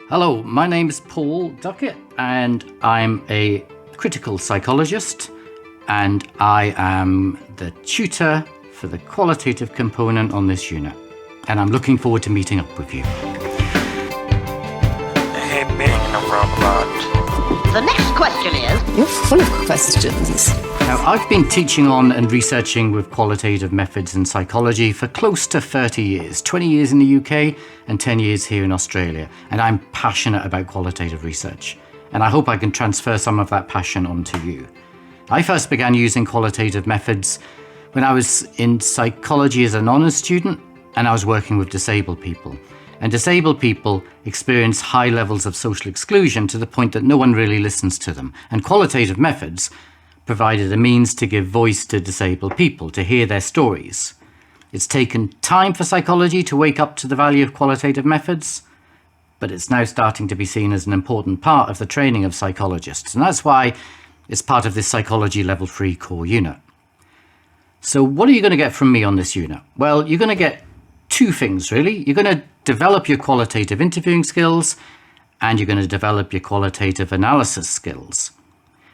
Hello, my name is Paul Duckett and I'm a critical psychologist and I am the tutor for the qualitative component on this unit. And I'm looking forward to meeting up with you. Hey, big in a roundabout. The next question is... You're full of questions. Now, I've been teaching on and researching with qualitative methods in psychology for close to 30 years, 20 years in the UK and 10 years here in Australia. And I'm passionate about qualitative research. And I hope I can transfer some of that passion onto you. I first began using qualitative methods when I was in psychology as an honours student and I was working with disabled people. And disabled people experience high levels of social exclusion to the point that no one really listens to them. And qualitative methods provided a means to give voice to disabled people, to hear their stories. It's taken time for psychology to wake up to the value of qualitative methods, but it's now starting to be seen as an important part of the training of psychologists. And that's why it's part of this Psychology Level 3 core unit. So what are you going to get from me on this unit? Well, you're going to get two things, really. You're going to develop your qualitative interviewing skills and you're going to develop your qualitative analysis skills.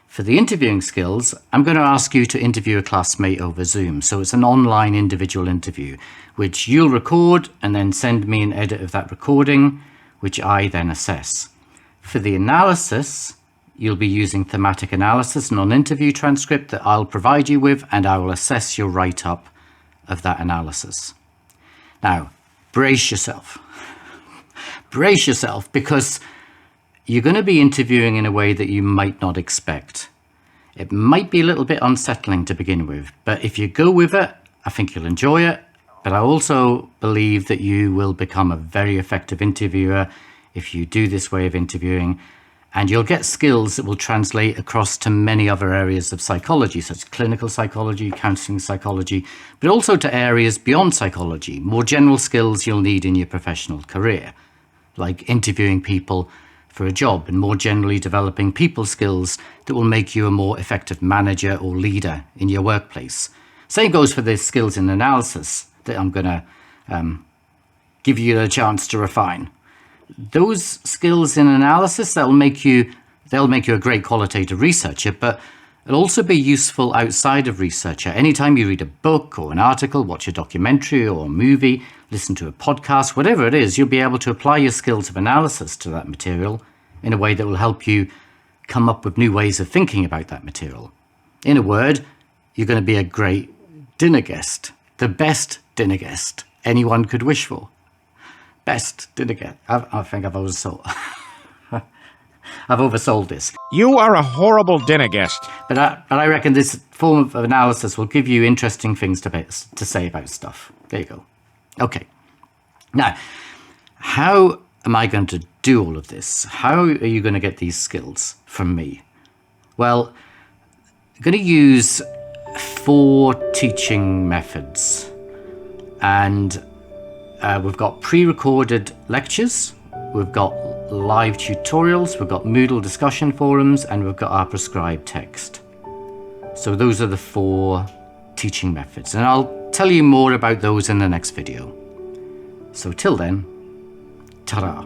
For the interviewing skills, I'm going to ask you to interview a classmate over Zoom. So it's an online individual interview, which you'll record and then send me an edit of that recording, which I then assess. For the analysis, you'll be using thematic analysis, non-interview transcript that I'll provide you with, and I will assess your write-up of that analysis. Now, brace yourself. Brace yourself, because you're going to be interviewing in a way that you might not expect. It might be a little bit unsettling to begin with, but if you go with it, I think you'll enjoy it. But I also believe that you will become a very effective interviewer if you do this way of interviewing, and you'll get skills that will translate across to many other areas of psychology, such as clinical psychology, counseling psychology, but also to areas beyond psychology, more general skills you'll need in your professional career, like interviewing people for a job and more generally developing people skills that will make you a more effective manager or leader in your workplace. Same goes for the skills in analysis that I'm going to give you a chance to refine. Those skills in analysis, they'll make you a great qualitative researcher, but it'll also be useful outside of researcher. Anytime you read a book or an article, watch a documentary or a movie, listen to a podcast, whatever it is, you'll be able to apply your skills of analysis to that material in a way that will help you come up with new ways of thinking about that material. In a word, you're going to be a great dinner guest, the best dinner guest anyone could wish for. Best dinner guest. I think I've oversold. I've oversold this. You are a horrible dinner guest. But I reckon this form of analysis will give you interesting things to say about stuff. There you go. Okay. Now, how am I going to do all of this? How are you going to get these skills from me? Well, I'm going to use 4 teaching methods. And we've got pre-recorded lectures, we've got live tutorials, we've got Moodle discussion forums, and we've got our prescribed text. So those are the 4 teaching methods, and I'll tell you more about those in the next video. So till then, ta-ra.